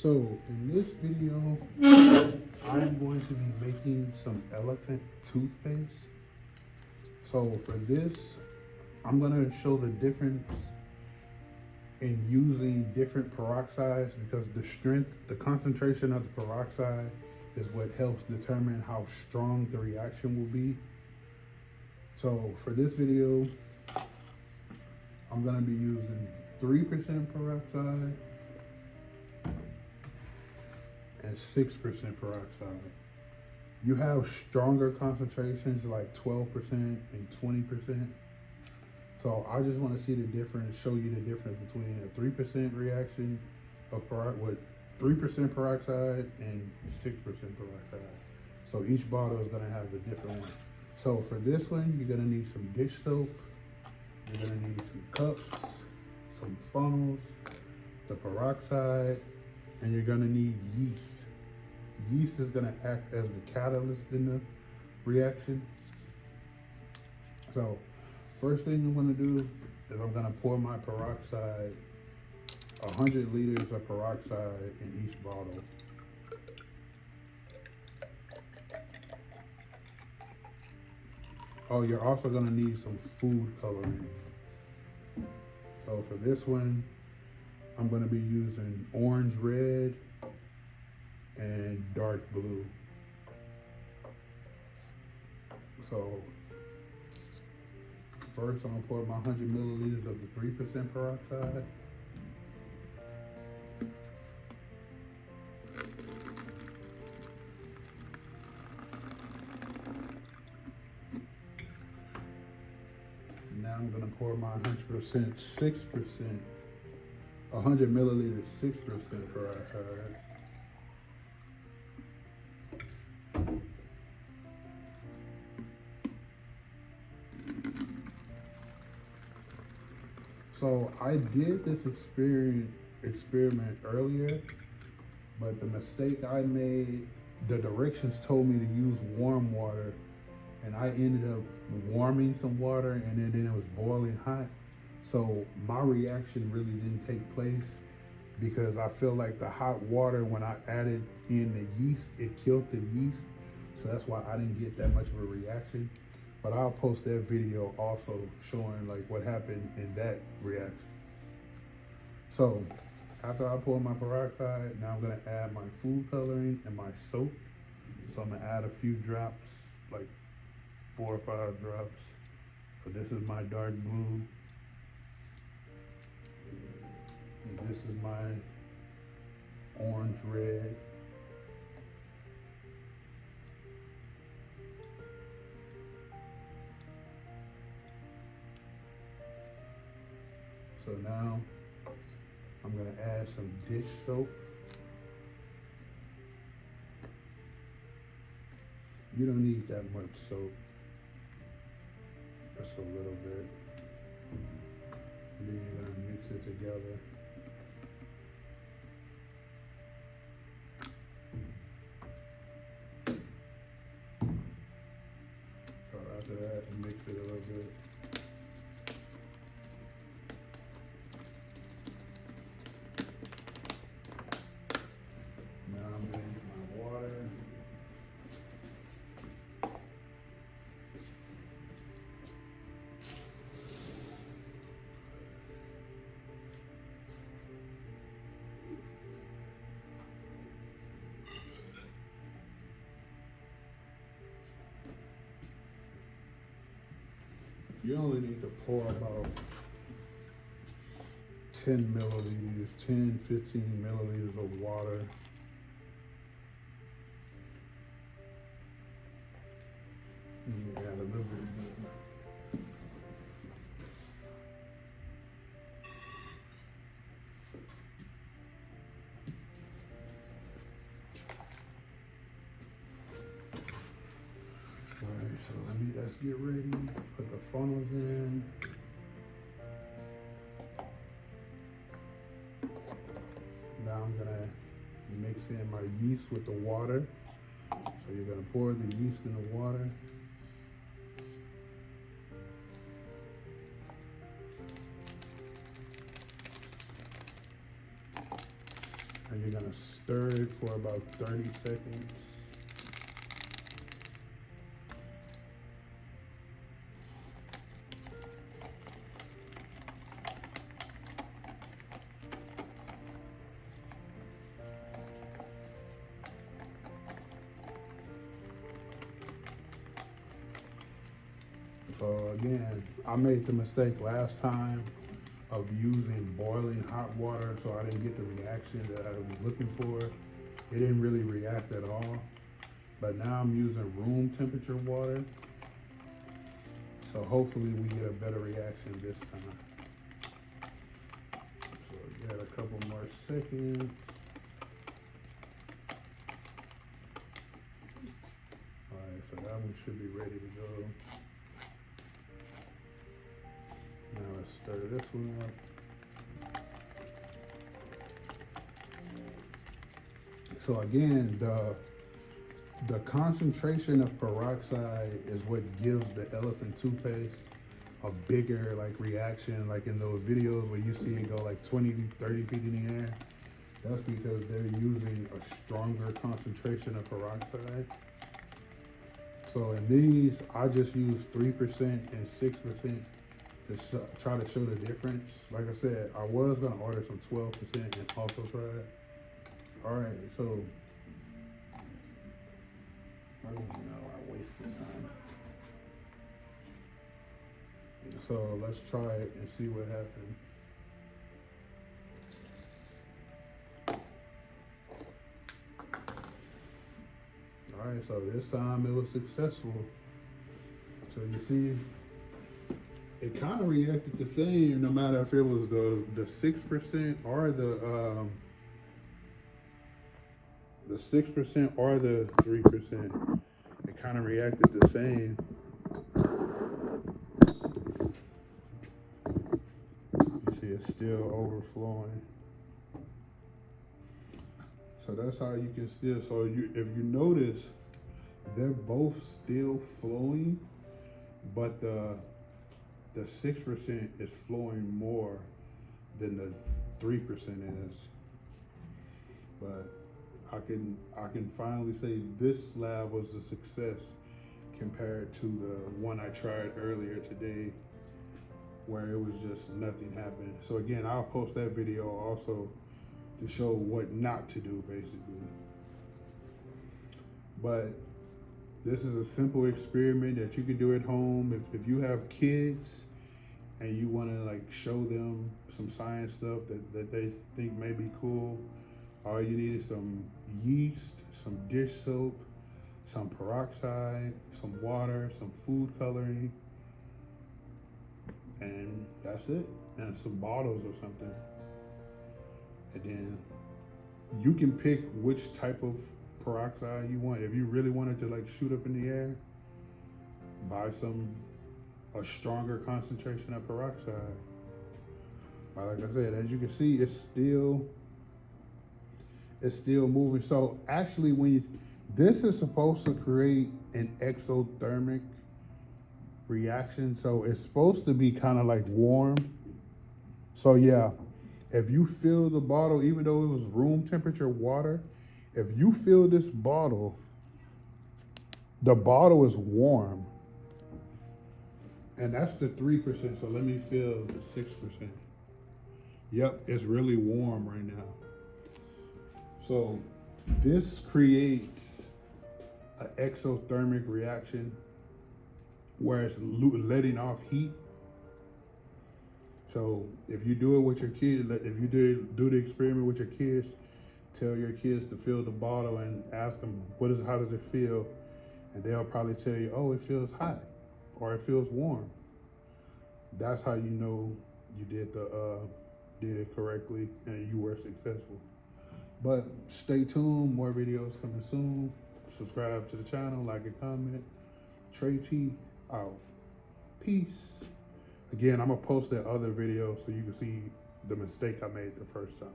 So in this video, I'm going to be making some elephant toothpaste. So for this, I'm going to show the difference in using different peroxides because the concentration of the peroxide is what helps determine how strong the reaction will be. So for this video, I'm going to be using 3% peroxide and 6% peroxide. You have stronger concentrations like 12% and 20%. So I just want to see the difference, show you the difference between a 3% reaction of with 3% peroxide and 6% peroxide. So each bottle is going to have a different one. So for this one, you're going to need some dish soap. You're going to need some cups, some funnels, the peroxide, and you're going to need yeast. Yeast is going to act as the catalyst in the reaction. So first thing I'm going to do is I'm going to pour my peroxide, 100 liters of peroxide in each bottle. Oh, you're also going to need some food coloring. So for this one, I'm going to be using orange red and dark blue. So first, I'm going to pour my 100 milliliters of the 3% peroxide. Now I'm going to pour my 100% 6%, 100 milliliters 6% peroxide. So I did this experiment earlier, but the mistake I made, the directions told me to use warm water, and I ended up warming some water and then it was boiling hot. So my reaction really didn't take place because I feel like the hot water, when I added in the yeast, it killed the yeast. So that's why I didn't get that much of a reaction. But I'll post that video also showing like what happened in that reaction. So after I pour my peroxide, now I'm gonna add my food coloring and my soap. So I'm gonna add a few drops, like 4 or 5 drops. So this is my dark blue. And this is my orange red. So now I'm going to add some dish soap. You don't need that much soap, just a little bit. And then you're going to mix it together. So after that, mix it a little bit. You only need to pour about 10 milliliters, 10, 15 milliliters of water. And add a little bit more. Alright, so let's get ready. Put the funnels in. Now I'm gonna mix in my yeast with the water. So you're gonna pour the yeast in the water. And you're gonna stir it for about 30 seconds. So again, I made the mistake last time of using boiling hot water, so I didn't get the reaction that I was looking for. It didn't really react at all. But now I'm using room temperature water, so hopefully we get a better reaction this time. So get a couple more seconds. All right, so that one should be ready to go. Now let's stir this one up. So again, the concentration of peroxide is what gives the elephant toothpaste a bigger like reaction, like in those videos where you see it go like 20, 30 feet in the air. That's because they're using a stronger concentration of peroxide. So in these, I just use 3% and 6% to try to show the difference. Like I said, I was gonna order some 12% and also try it. All right, so I don't know, I wasted time. So let's try it and see what happens. All right, so this time it was successful. So you see, it kind of reacted the same, no matter if it was the 6% or the 6% or the 3%. It kind of reacted the same. You see, it's still overflowing. So that's how you can still. So if you notice, they're both still flowing, but the 6% is flowing more than the 3% is. But I can finally say this slab was a success compared to the one I tried earlier today, where it was just nothing happened. So again, I'll post that video also to show what not to do, basically. But this is a simple experiment that you can do at home. If you have kids and you want to like show them some science stuff that they think may be cool, all you need is some yeast, some dish soap, some peroxide, some water, some food coloring, and that's it. And some bottles or something. And then you can pick which type of peroxide you want. If you really wanted to like shoot up in the air, buy a stronger concentration of peroxide. But like I said, as you can see, it's still moving. So actually, this is supposed to create an exothermic reaction. So it's supposed to be kind of like warm. So yeah, if you fill the bottle, even though it was room temperature water, if you fill this bottle, the bottle is warm. And that's the 3%. So let me fill the 6%. Yep, it's really warm right now. So this creates an exothermic reaction where it's letting off heat. So if you do it with your kids, if you do the experiment with your kids, tell your kids to fill the bottle and ask them, how does it feel? And they'll probably tell you, oh, it feels hot or it feels warm. That's how you know you did it correctly and you were successful. But stay tuned, more videos coming soon. Subscribe to the channel, like and comment. Trey T out. Peace. Again, I'm gonna post that other video so you can see the mistake I made the first time.